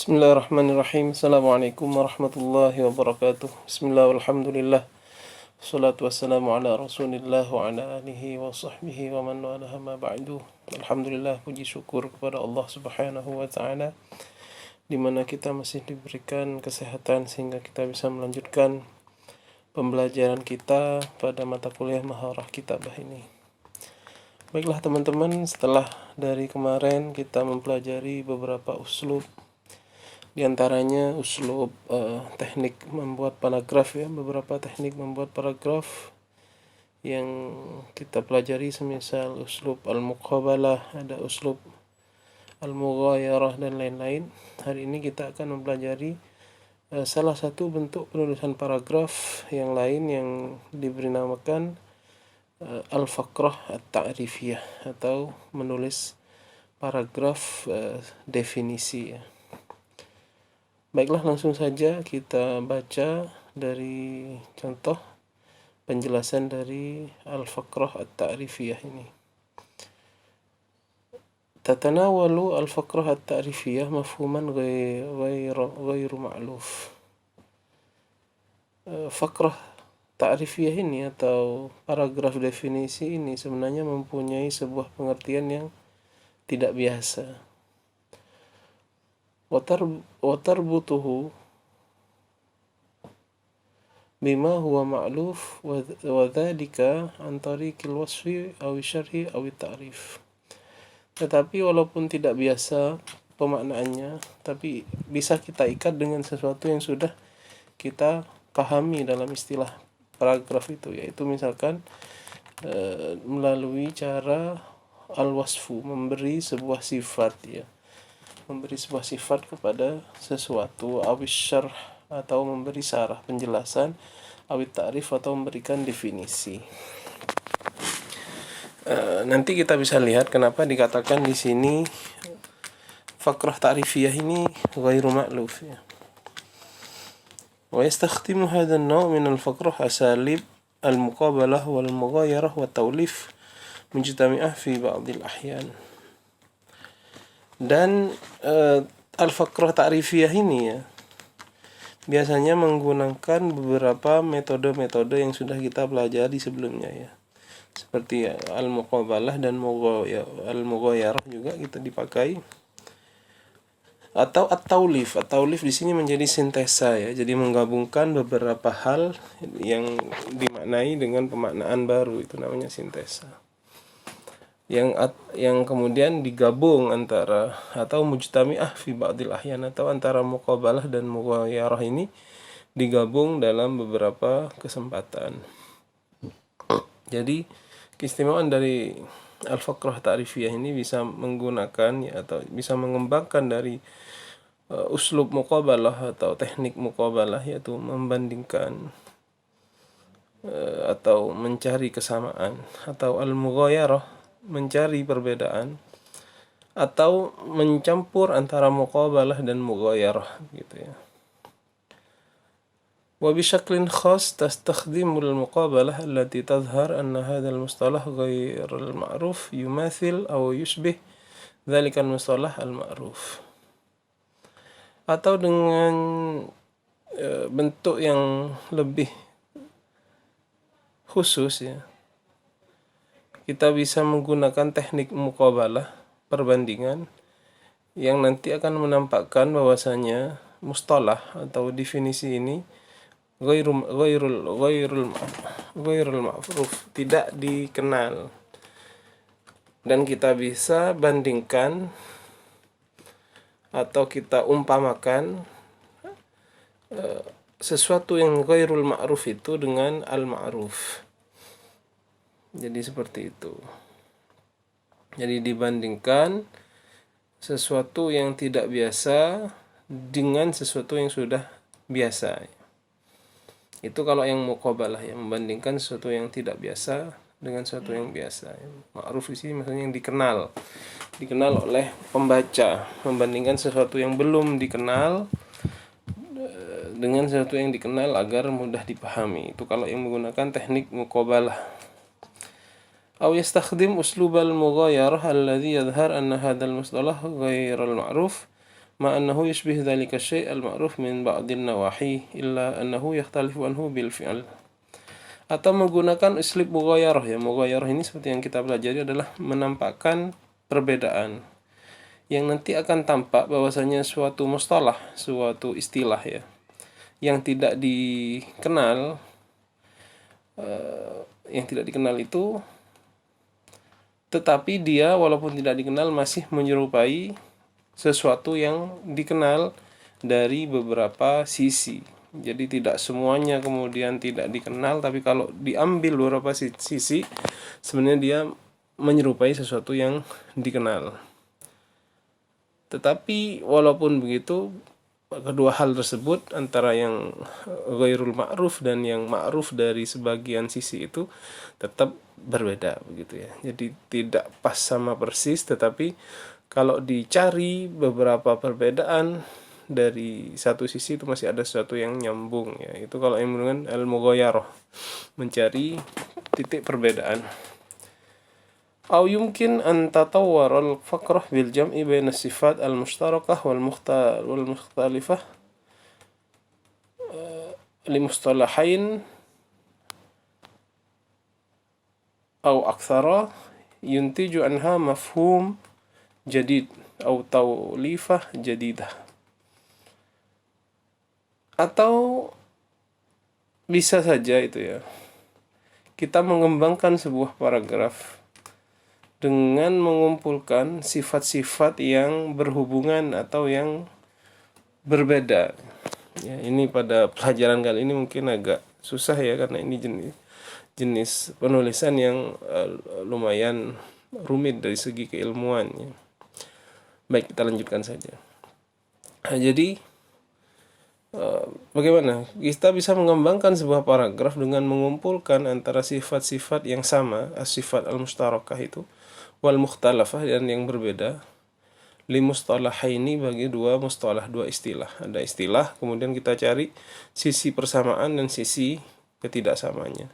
Bismillahirrahmanirrahim. Assalamualaikum warahmatullahi wabarakatuh. Bismillah walhamdulillah. Wassalatu wassalamu ala rasulillah wa ala alihi wa sahbihi wa man walaha ma ba'du. Alhamdulillah, puji syukur kepada Allah subhanahu wa ta'ala, di mana kita masih diberikan kesehatan sehingga kita bisa melanjutkan pembelajaran kita pada mata kuliah Maharah Kitabah ini. Baiklah teman-teman, setelah dari kemarin kita mempelajari beberapa uslub, di antaranya uslub teknik membuat paragraf ya, beberapa teknik membuat paragraf yang kita pelajari, semisal uslub al-muqabalah, ada uslub al-mughayarah dan lain-lain. Hari ini kita akan mempelajari salah satu bentuk penulisan paragraf yang lain yang diberi namakan al-faqrah at-ta'rifiyah, atau menulis paragraf definisi ya. Baiklah, langsung saja kita baca dari contoh penjelasan dari al-faqrah at-ta'rifiyah ini. Tatanawalu al-faqrah at-ta'rifiyah mafhuman ghairu ma'luf. Faqrah ta'rifiyah ini atau paragraf definisi ini sebenarnya mempunyai sebuah pengertian yang tidak biasa. Watarbutuhu bima huwa ma'luf wa dzalika an tariqil wasfi aw syarhi aw ta'rif. Tetapi walaupun tidak biasa pemaknaannya, tapi bisa kita ikat dengan sesuatu yang sudah kita pahami dalam istilah paragraf itu, yaitu misalkan melalui cara al-wasfu, memberi sebuah sifat ya, memberi sebuah sifat kepada sesuatu, awis syarh atau memberi syarah, penjelasan, awit ta'rif atau memberikan definisi. Nanti kita bisa lihat kenapa dikatakan di sini faqrah ta'rifiyah ini ghairu ma'luf ya. Wa yastakhdimu hadha an-naw' min al-faqrah asalib al-muqabalah wal mughayarah wa tawlif mujtami'ah fi ba'd al-ahyan. Dan al-faqrah ta'rifiyah ini ya, biasanya menggunakan beberapa metode-metode yang sudah kita pelajari sebelumnya ya, seperti al-muqabalah dan al-mughayarah juga kita dipakai, atau at-taulif. At-taulif di sini menjadi sintesa ya, jadi menggabungkan beberapa hal yang dimaknai dengan pemaknaan baru, itu namanya sintesa. Yang kemudian digabung antara, atau mujtami'ah fi ba'dil ahyan, atau antara muqabalah dan mughayarah ini digabung dalam beberapa kesempatan. Jadi keistimewaan dari al-faqrah ta'rifiyah ini bisa menggunakan ya, atau bisa mengembangkan dari uslub muqabalah atau teknik muqabalah, yaitu membandingkan atau mencari kesamaan, atau al-mughayarah, mencari perbedaan, atau mencampur antara muqabalah dan mughayarah gitu ya. Wa bi syaklin khas tastakhdimul muqabalah allati tadhhar anna hadzal mustalah ghairul ma'ruf yumathil aw yushbih dzalikal mustalah al-ma'ruf. Atau dengan bentuk yang lebih khusus ya, kita bisa menggunakan teknik muqabalah, perbandingan, yang nanti akan menampakkan bahwasanya mustalah atau definisi ini ghairul ma'ruf, tidak dikenal, dan kita bisa bandingkan atau kita umpamakan sesuatu yang ghairul ma'ruf itu dengan al-ma'ruf. Jadi seperti itu. Jadi dibandingkan sesuatu yang tidak biasa dengan sesuatu yang sudah biasa. Itu kalau yang muqabalah, yang membandingkan sesuatu yang tidak biasa dengan sesuatu yang biasa. Ma'ruf di sini maksudnya yang dikenal oleh pembaca, membandingkan sesuatu yang belum dikenal dengan sesuatu yang dikenal agar mudah dipahami. Itu kalau yang menggunakan teknik muqabalah. Aw yastakhdim uslubal mughayarah alladhi yadhhar anna hadzal mustalah ghairul ma'ruf ma annahu yushbih dzalika syai' al-ma'ruf min ba'din nawahi illa annahu yakhtalifu anhu bil fi'l. Atau menggunakan uslub mughayarah ya. Mughayarah ini seperti yang kita pelajari adalah menampakkan perbedaan yang nanti akan tampak bahwasanya suatu mustalah, suatu istilah ya, yang tidak dikenal itu, tetapi dia walaupun tidak dikenal masih menyerupai sesuatu yang dikenal dari beberapa sisi. Jadi tidak semuanya kemudian tidak dikenal, tapi kalau diambil beberapa sisi sebenarnya dia menyerupai sesuatu yang dikenal. Tetapi walaupun begitu, kedua hal tersebut antara yang ghairul ma'ruf dan yang ma'ruf dari sebagian sisi itu tetap berbeda begitu ya. Jadi tidak pas sama persis, tetapi kalau dicari beberapa perbedaan dari satu sisi itu masih ada sesuatu yang nyambung ya. Itu kalau yang dengan al-mughayarah, mencari titik perbedaan. Au yumkin an tatawwar al-faqrah bil jam'i baina sifat al-mushtarakah wal mukhtalifah li mustalahain au aktsara yuntiju anha mafhum jadid au tawlifah jadidah. Atau bisa saja itu ya, kita mengembangkan sebuah paragraf dengan mengumpulkan sifat-sifat yang berhubungan atau yang berbeda. Ya, ini pada pelajaran kali ini mungkin agak susah ya, karena ini jenis penulisan yang lumayan rumit dari segi keilmuannya. Baik, kita lanjutkan saja. Nah, jadi bagaimana kita bisa mengembangkan sebuah paragraf dengan mengumpulkan antara sifat-sifat yang sama, as-sifat al-mushtarakah itu, wal mukhtalafah, dan yang berbeda, li mustalahaini, bagi dua mustalah, dua istilah. Ada istilah, kemudian kita cari sisi persamaan dan sisi ketidaksamanya.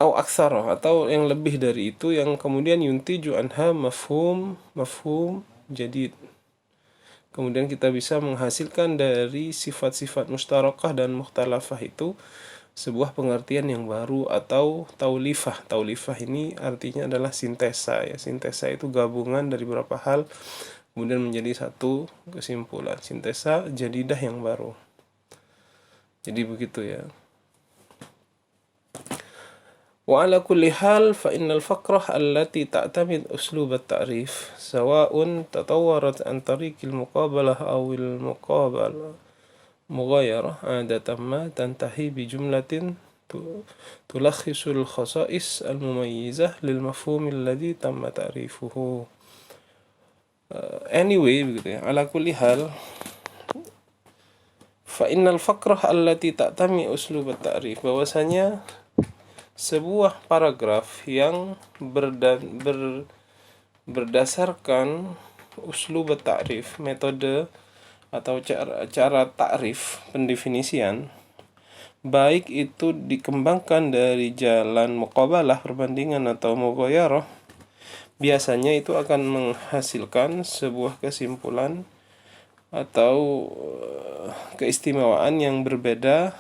Au aktsara, atau yang lebih dari itu, yang kemudian yuntiju anha mafhum jadid. Kemudian kita bisa menghasilkan dari sifat-sifat mustarakah dan mukhtalafah itu sebuah pengertian yang baru atau taulifah. Taulifah ini artinya adalah sintesa ya. Sintesa itu gabungan dari beberapa hal kemudian menjadi satu kesimpulan. Sintesa jadidah yang baru. Jadi begitu ya. Wa ala kulli hal fa innal faqrah allati ta'tamid uslub at-ta'rif sawa'un tatawwarat an tariqil muqabalah aw al muqabalah mughayarah adatan ma tantahi bi jumlatin tulakhisul khasa'is al-mumayyizah lil mafhum alladhi tamma ta'rifuhu. Anyway begitu ya. Ala kulli hal fa innal faqrah allati ta'tami uslub at-ta'rif, bahwasanya sebuah paragraf yang berdasarkan uslub ta'rif, metode atau cara ta'rif, pendefinisian, baik itu dikembangkan dari jalan muqabalah, perbandingan, atau mughayarah, biasanya itu akan menghasilkan sebuah kesimpulan atau keistimewaan yang berbeda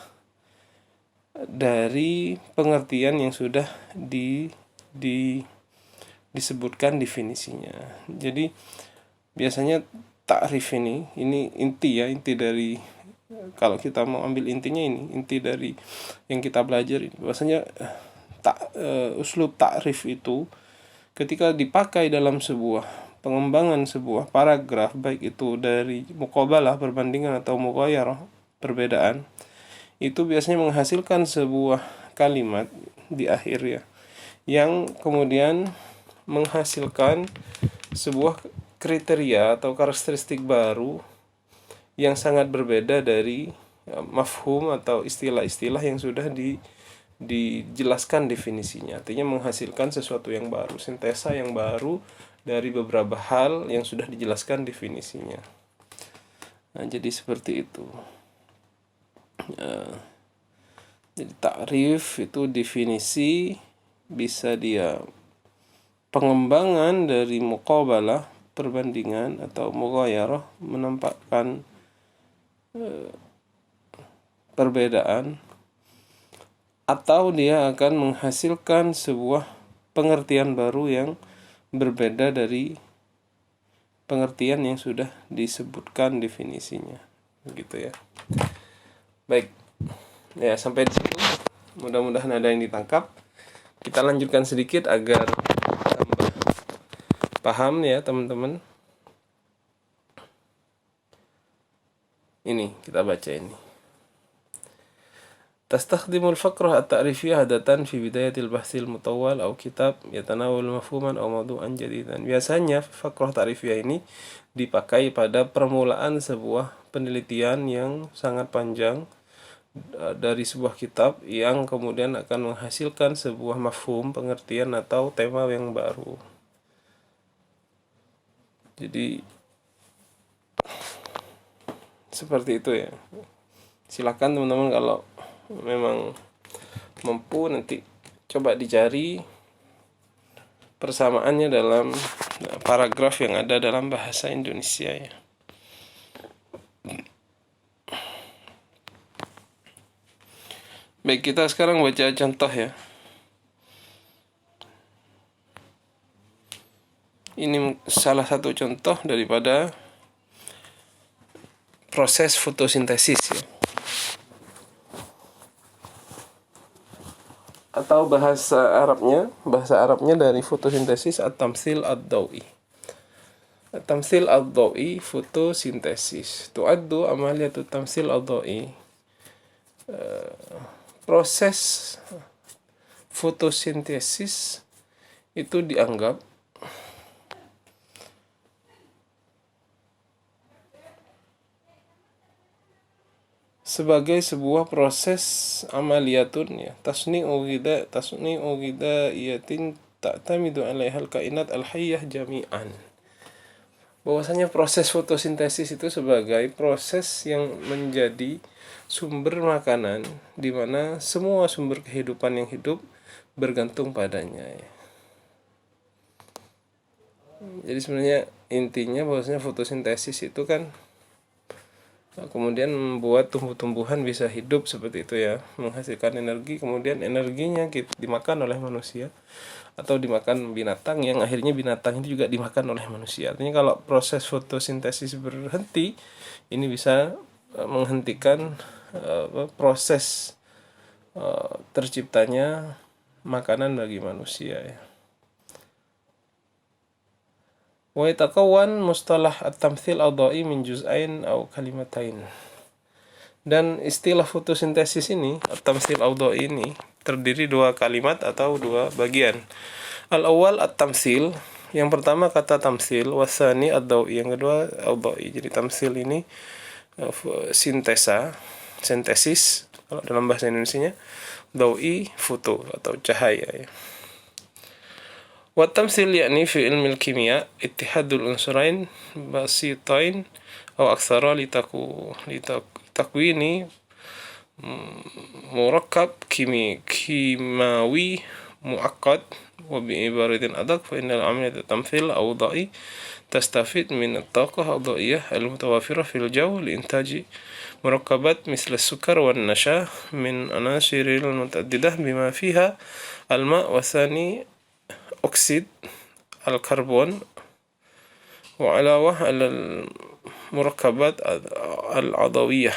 dari pengertian yang sudah disebutkan definisinya. Jadi biasanya ta'rif ini inti ya, inti dari, kalau kita mau ambil intinya, ini inti dari yang kita pelajari. Bahwasanya uslub ta'rif itu ketika dipakai dalam sebuah pengembangan sebuah paragraf, baik itu dari muqabalah, perbandingan, atau mughayarah, perbedaan, itu biasanya menghasilkan sebuah kalimat di akhir ya, yang kemudian menghasilkan sebuah kriteria atau karakteristik baru yang sangat berbeda dari mafhum atau istilah-istilah yang sudah dijelaskan definisinya. Artinya menghasilkan sesuatu yang baru, sintesa yang baru dari beberapa hal yang sudah dijelaskan definisinya. Nah, jadi seperti itu. Jadi ta'rif itu definisi, bisa dia pengembangan dari muqabalah, perbandingan atau mughayarah, menampakkan perbedaan, atau dia akan menghasilkan sebuah pengertian baru yang berbeda dari pengertian yang sudah disebutkan definisinya, begitu ya. Baik, ya sampai di situ. Mudah-mudahan ada yang ditangkap. Kita lanjutkan sedikit agar tambah paham ya teman-teman. Ini kita baca ini. تستخدم الفقرة التعريفية عادة في بداية البحث المطول أو كتاب يتناول مفهوما أو موضوعا جديدا. Biasanya fakrah ta'rifiyah ini dipakai pada permulaan sebuah penelitian yang sangat panjang dari sebuah kitab yang kemudian akan menghasilkan sebuah mafhum, pengertian atau tema yang baru. Jadi seperti itu ya. Silakan teman-teman kalau memang mampu nanti coba dicari persamaannya dalam paragraf yang ada dalam bahasa Indonesia ya. Baik, kita sekarang baca contoh ya. Ini salah satu contoh daripada proses fotosintesis ya. Atau bahasa Arabnya dari fotosintesis at-tamtsil ad-dawi. At-tamtsil ad-dawi, fotosintesis. Tu'addu amaliyatu tamtsil ad-dawi. Proses fotosintesis itu dianggap sebagai sebuah proses amaliyatun ya, tasni'u ghidaiyatin ta'tamidu 'alaihal kainat al-hayyah jami'an. Bahwasanya proses fotosintesis itu sebagai proses yang menjadi sumber makanan di mana semua sumber kehidupan yang hidup bergantung padanya ya. Jadi sebenarnya intinya bahwasanya fotosintesis itu kan kemudian membuat tumbuh-tumbuhan bisa hidup seperti itu ya, menghasilkan energi, kemudian energinya dimakan oleh manusia atau dimakan binatang, yang akhirnya binatang itu juga dimakan oleh manusia. Artinya kalau proses fotosintesis berhenti, ini bisa menghentikan proses terciptanya makanan bagi manusia ya. Wa yatakawan mustalah at-tamtsil ad-da'i min juz'ain aw kalimatain. Dan istilah fotosintesis ini, at-tamtsil ad-da'i ini terdiri dua kalimat atau dua bagian. Al-awwal at-tamtsil, yang pertama kata tamtsil, wasani ad-da'i, yang kedua ad-da'i. Jadi tamtsil ini sintesis kalau dalam bahasa Indonesianya, da'i foto atau cahaya ya. والتمثيل يعني في علم الكيمياء اتحاد العنصرين بسيطين أو أكثر لتكوين مركب كيماوي معقد. وبعبارة أدق فإن عملية التمثيل الضوئي تستفيد من الطاقة الضوئية المتوفرة في الجو لإنتاج مركبات مثل السكر والنشا من عناصر متعددة بما فيها الماء وثاني أكسيد الكربون وعلاوة على المركبات العضوية.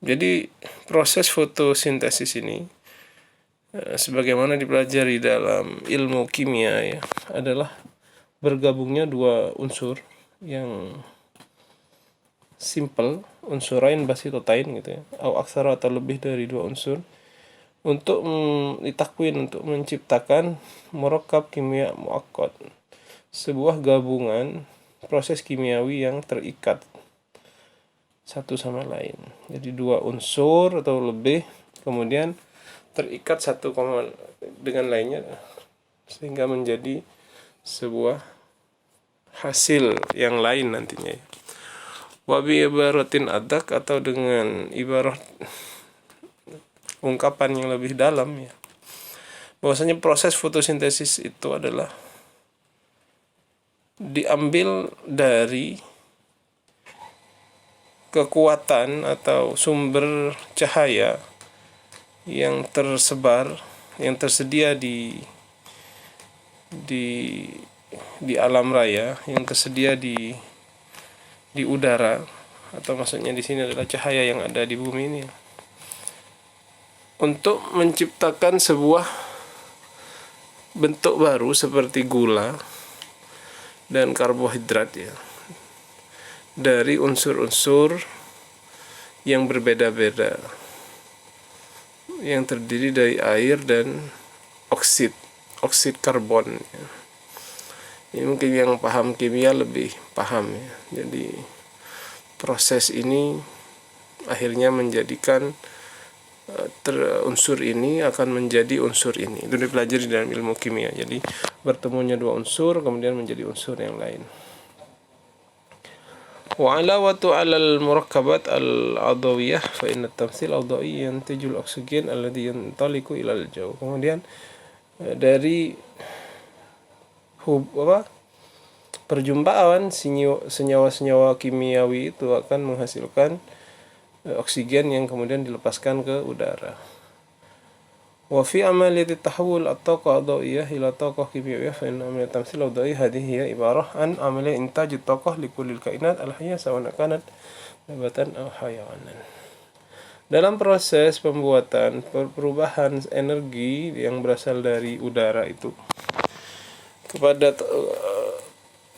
Jadi proses fotosintesis ini sebagaimana dipelajari dalam ilmu kimia ya, adalah bergabungnya dua unsur yang simple, unsurain basitotain gitu ya, atau aksara atau lebih dari dua unsur, untuk ditakwin, untuk menciptakan murakkab kimia muakkad, sebuah gabungan proses kimiawi yang terikat satu sama lain. Jadi dua unsur atau lebih kemudian terikat satu dengan lainnya sehingga menjadi sebuah hasil yang lain nantinya. Wa bi ibaratin adak, atau dengan ibarat ungkapan yang lebih dalam ya, bahwasanya proses fotosintesis itu adalah diambil dari kekuatan atau sumber cahaya yang tersedia di alam raya, yang tersedia di udara, atau maksudnya di sini adalah cahaya yang ada di bumi ini, untuk menciptakan sebuah bentuk baru seperti gula dan karbohidrat ya, dari unsur-unsur yang berbeda-beda, yang terdiri dari air dan oksid karbon ya. Ini mungkin yang paham kimia lebih paham ya. Jadi proses ini akhirnya menjadikan unsur ini akan menjadi unsur ini. Itu dipelajari dalam ilmu kimia. Jadi bertemunya dua unsur kemudian menjadi unsur yang lain. Wa alawatu 'ala al-murakkabat al-'adawiyah fa inna at-tamthil 'adawi yantiju al-oksigen alladhi yantaliqu ila al-jaw. Kemudian dari perjumpaan senyawa-senyawa kimiawi itu akan menghasilkan oksigen yang kemudian dilepaskan ke udara. Wa fi amaliyat tahawul at-taqah adawiyah ila taqah kimiawiyah fa inna amaliyat tamthil adawiyah hadhihi hiya ibarah an amaliyat intaj at-taqah li kulli al-kainat al-hayyah sawan kanat nabatan aw hayawanan. Dalam proses pembuatan perubahan energi yang berasal dari udara itu kepada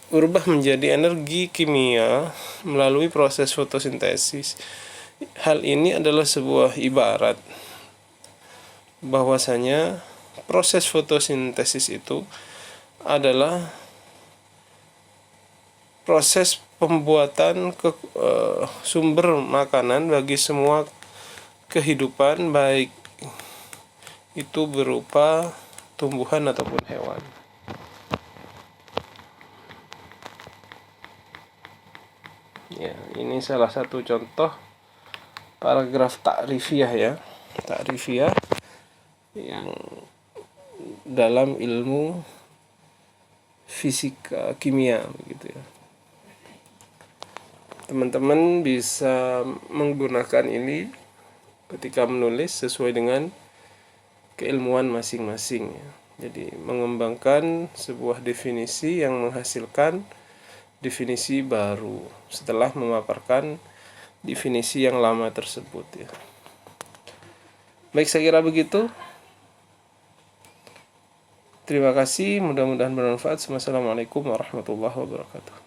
berubah menjadi energi kimia melalui proses fotosintesis. Hal ini adalah sebuah ibarat bahwasanya proses fotosintesis itu adalah proses pembuatan sumber makanan bagi semua kehidupan, baik itu berupa tumbuhan ataupun hewan. Ya, ini salah satu contoh paragraf ta'rifiyah ya. Ta'rifiyah yang dalam ilmu fisika kimia begitu ya. Teman-teman bisa menggunakan ini ketika menulis sesuai dengan keilmuan masing-masing ya. Jadi mengembangkan sebuah definisi yang menghasilkan definisi baru setelah memaparkan definisi yang lama tersebut ya. Baik, saya kira begitu. Terima kasih, mudah-mudahan bermanfaat. Wassalamualaikum warahmatullahi wabarakatuh.